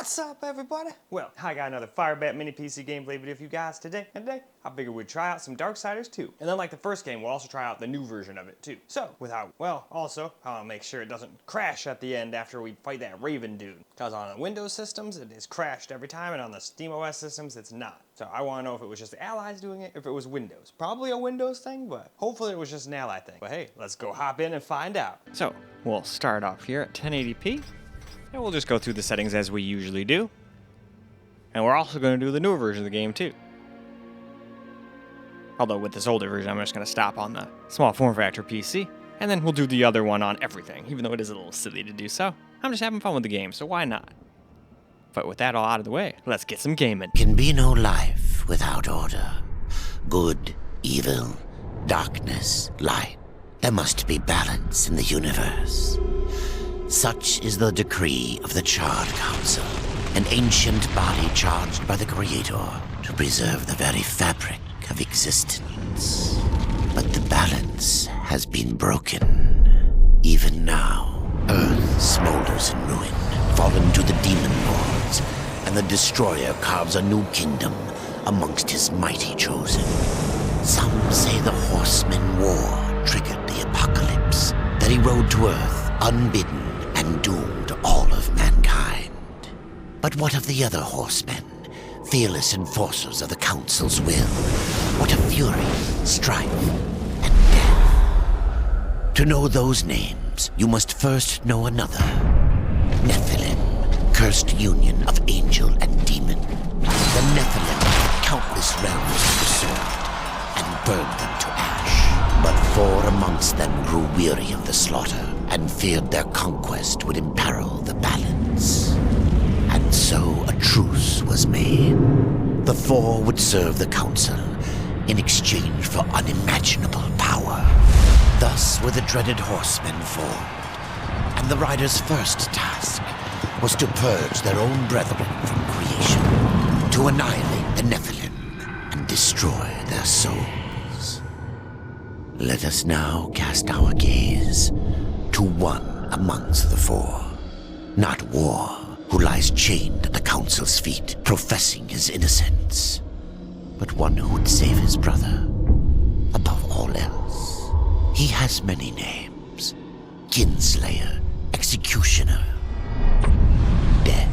What's up, everybody? Well, I got another FIREBAT mini PC gameplay video for you guys today. And today, I figured we'd try out some Darksiders 2. And then like the first game, we'll also try out the new version of it too. So, also, I'll make sure it doesn't crash at the end after we fight that Raven dude. Because on the Windows systems, it is crashed every time, and on the SteamOS systems, it's not. So I want to know if it was just the Allies doing it, if it was Windows. Probably a Windows thing, but hopefully it was just an Ally thing. But hey, let's go hop in and find out. So, we'll start off here at 1080p. And we'll just go through the settings as we usually do. And we're also going to do the newer version of the game too. Although with this older version, I'm just going to stop on the small form factor PC. And then we'll do the other one on everything, even though it is a little silly to do so. I'm just having fun with the game, so why not? But with that all out of the way, let's get some gaming. Can be no life without order. Good, evil, darkness, light. There must be balance in the universe. Such is the decree of the Charred Council, an ancient body charged by the Creator to preserve the very fabric of existence. But the balance has been broken. Even now, Earth smolders in ruin, fallen to the demon lords, and the Destroyer carves a new kingdom amongst his mighty chosen. Some say the Horseman War triggered the apocalypse, that he rode to Earth unbidden and doomed all of mankind. But what of the other horsemen, fearless enforcers of the Council's will? What of fury, strife, and death? To know those names, you must first know another. Nephilim, cursed union of angel and demon. The Nephilim took countless realms to the sword and burned them to ash. But 4 amongst them grew weary of the slaughter and feared their conquest would imperil the balance. And so a truce was made. The 4 would serve the Council in exchange for unimaginable power. Thus were the dreaded horsemen formed, and the riders' first task was to purge their own brethren from creation, to annihilate the Nephilim and destroy their souls. Let us now cast our gaze to one amongst the 4. Not War, who lies chained at the Council's feet, professing his innocence, but one who would save his brother above all else. He has many names: Kinslayer, Executioner, Death.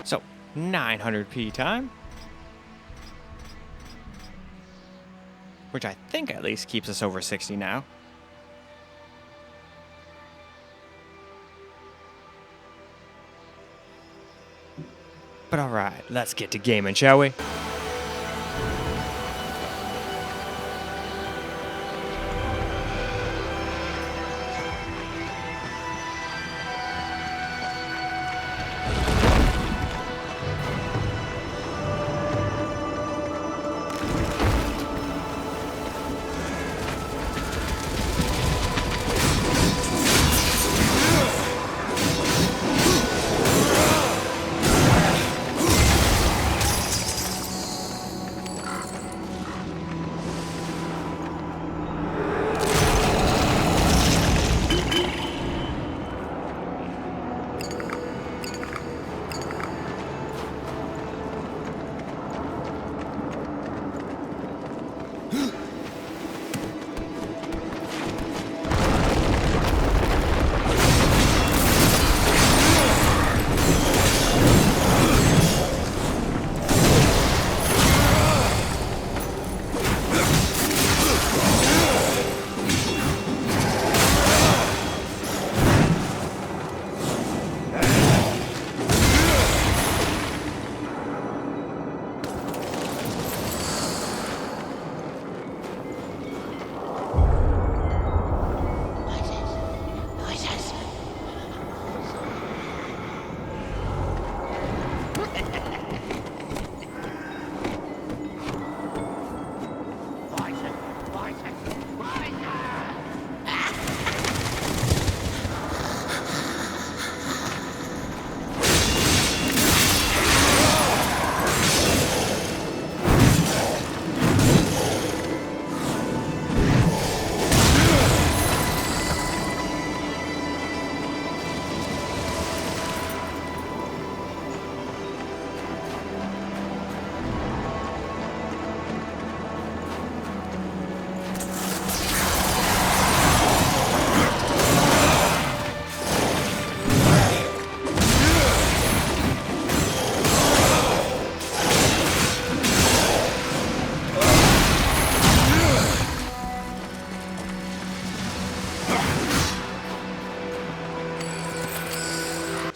So, 900p time. Which I think at least keeps us over 60 now. But alright, let's get to gaming, shall we?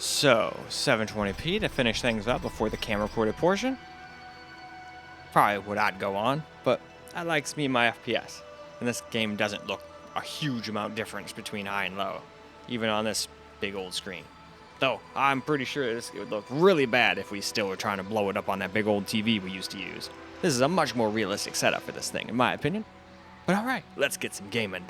So, 720p to finish things up before the camera recorded portion. Probably what I'd go on, but that likes me my FPS. And this game doesn't look a huge amount difference between high and low, even on this big old screen. Though, I'm pretty sure it would look really bad if we still were trying to blow it up on that big old TV we used to use. This is a much more realistic setup for this thing, in my opinion. But alright, let's get some gaming.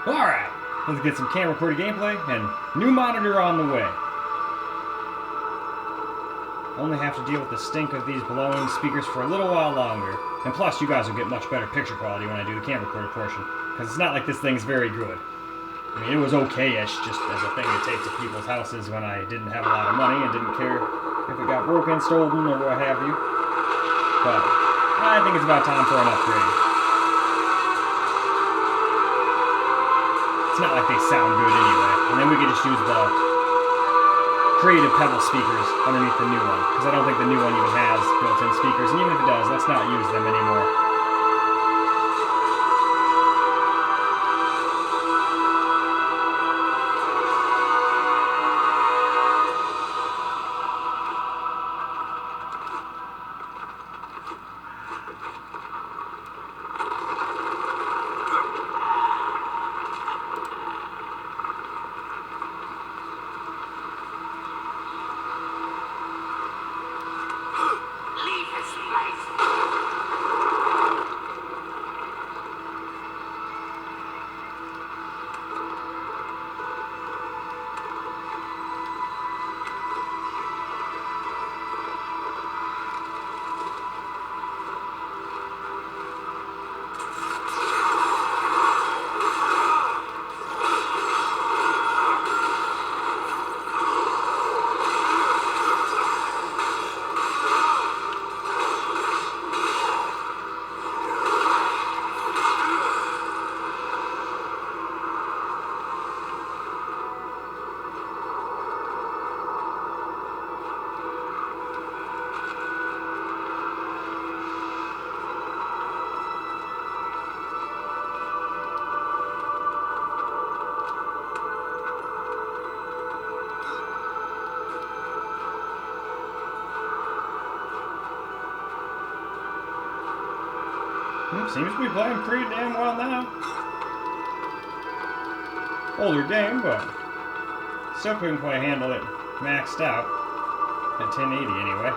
Alright, let's get some camera recorded gameplay and new monitor on the way. Only have to deal with the stink of these blowing speakers for a little while longer. And plus, you guys will get much better picture quality when I do the camera recorded portion, because it's not like this thing's very good. I mean, it was okay-ish, just as a thing to take to people's houses when I didn't have a lot of money and didn't care if it got broken, stolen, or what have you. But I think it's about time for an upgrade. It's not like they sound good anyway. And then we can just use the Creative Pebble speakers underneath the new one, because I don't think the new one even has built-in speakers, and even if it does, let's not use them anymore. seems to be playing pretty damn well now. Older game, but still couldn't quite handle it maxed out at 1080 anyway.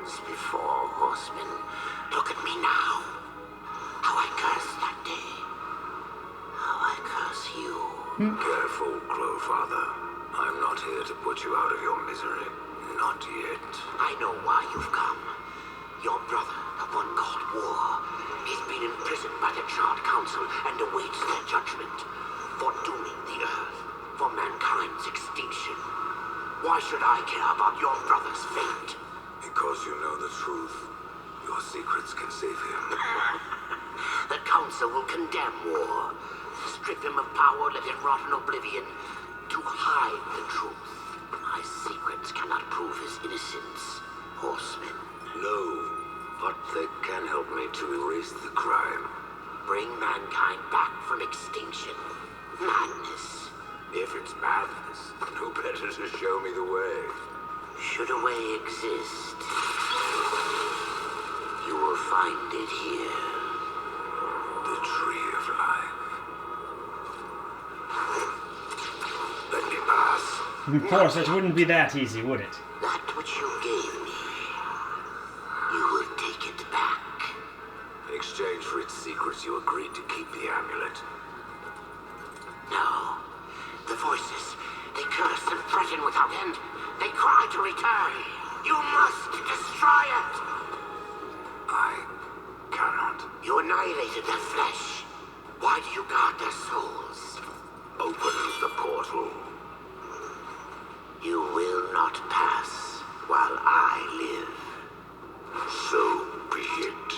Before, horseman. Look at me now. How I cursed that day. How I curse you. Careful, Crowfather. I'm not here to put you out of your misery. Not yet. I know why you've come. Your brother, the one called War, he's been imprisoned by the Charred Council and awaits their judgment for dooming the Earth, for mankind's extinction. Why should I care about your brother's fate? Because you know the truth. Your secrets can save him. The Council will condemn War. Strip him of power, let him rot in oblivion. To hide the truth. My secrets cannot prove his innocence, horseman. No, but they can help me to erase the crime. Bring mankind back from extinction. Madness. If it's madness, who better to show me the way? Should a way exist, you will find it here. The Tree of Life. Let me pass. Of course, it wouldn't be that easy, would it? That which you gave me, you will take it back. In exchange for its secrets, you agreed to keep the amulet. No. The voices, they curse and threaten without end. They cry to return. You must destroy it. I cannot. You annihilated their flesh. Why do you guard their souls? Open the portal. You will not pass while I live. So be it.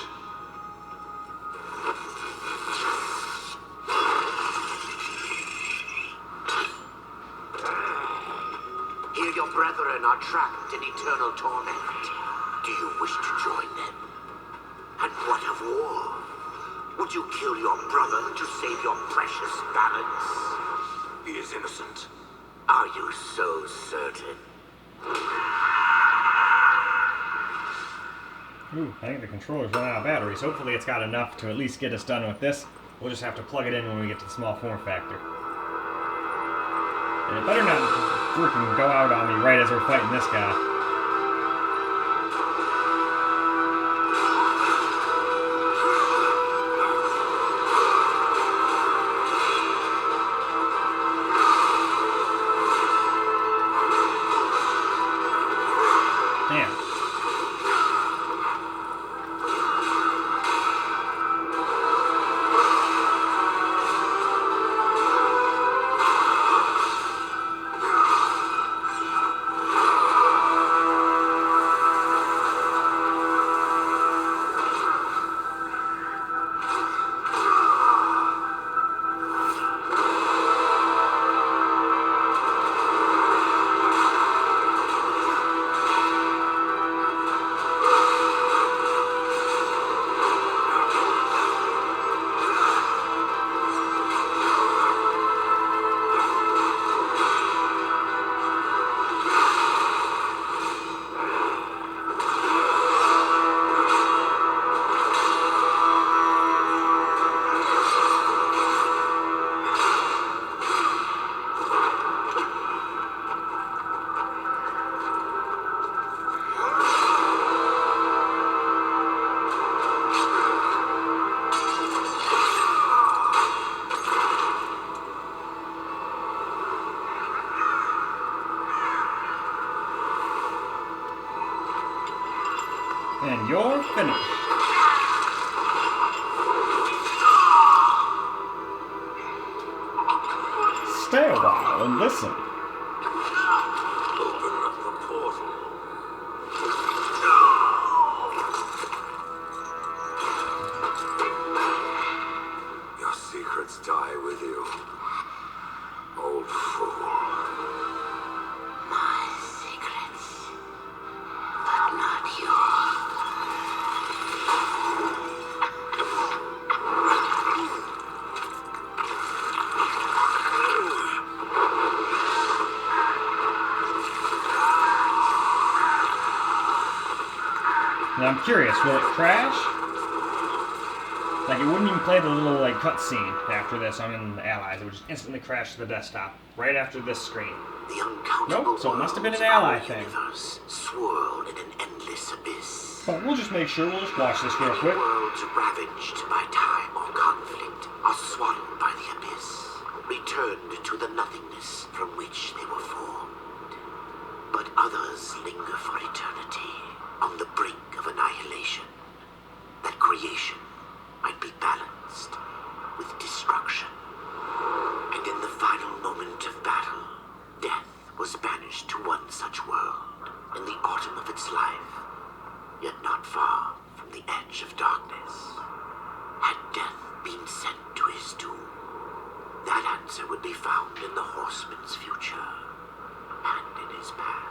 Here your brethren are trapped in eternal torment. Do you wish to join them? And what of War? Would you kill your brother to save your precious balance? He is innocent. Are you so certain? Ooh, I think the controller's run out of batteries. Hopefully it's got enough to at least get us done with this. We'll just have to plug it in when we get to the small form factor. And it better not freaking go out on me right as we're fighting this guy. Damn. And you're finished. stay a while and listen. Open up the portal. Your secrets die with you, old fool. My secrets, but not yours. Now I'm curious, will it crash? Like, it wouldn't even play the little, like, cutscene after this on the Allies. It would just instantly crash to the desktop, right after this screen. The uncountable Nope, so it must have been an worlds of ally our thing. universe swirl in an endless abyss. But we'll just make sure, we'll just watch this real quick. Worlds ravaged by time or conflict are swallowed by the abyss, returned to the nothingness from which they were formed. But others linger for eternity on the brink of annihilation, that creation might be balanced with destruction. And in the final moment of battle, death was banished to one such world in the autumn of its life, yet not far from the edge of darkness. Had death been sent to his doom, that answer would be found in the horseman's future and in his past.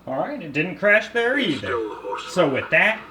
Alright, it didn't crash there either. Still horse. So with that,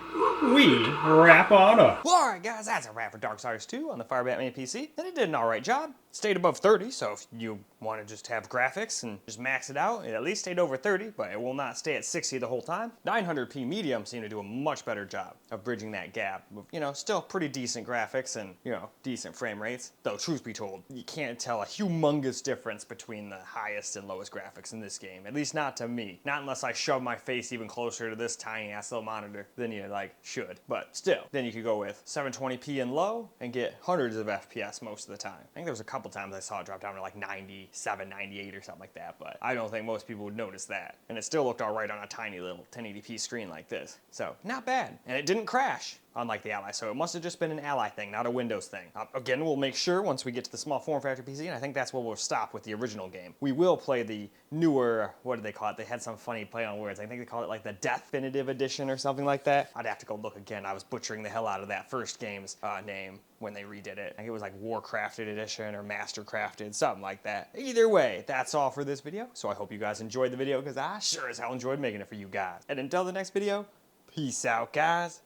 we wrap on up. Well, alright guys, that's a wrap for Darksiders 2 on the FIREBAT Mini PC. And it did an alright job. Stayed above 30, so if you want to just have graphics and just max it out, it at least stayed over 30, but it will not stay at 60 the whole time. 900p medium seemed to do a much better job of bridging that gap with, you know, still pretty decent graphics and, you know, decent frame rates. Though, truth be told, you can't tell a humongous difference between the highest and lowest graphics in this game. At least not to me. Not unless I shove my face even closer to this tiny ass little monitor than you, like, should. But still, then you could go with 720p and low and get hundreds of FPS most of the time. I think there was a couple times I saw it drop down to like 97, 98 or something like that, but I don't think most people would notice that. And it still looked alright on a tiny little 1080p screen like this. So, not bad. And it didn't crash, unlike the Ally, so it must have just been an Ally thing, not a Windows thing. Again, we'll make sure once we get to the small form factor PC, and I think that's where we'll stop with the original game. We will play the newer, what do they call it? They had some funny play on words. I think they called it like the Definitive Edition or something like that. I'd have to go look again. I was butchering the hell out of that first game's name when they redid it. I think it was like Warcrafted Edition or Mastercrafted, something like that. Either way, that's all for this video. So I hope you guys enjoyed the video because I sure as hell enjoyed making it for you guys. And until the next video, peace out, guys.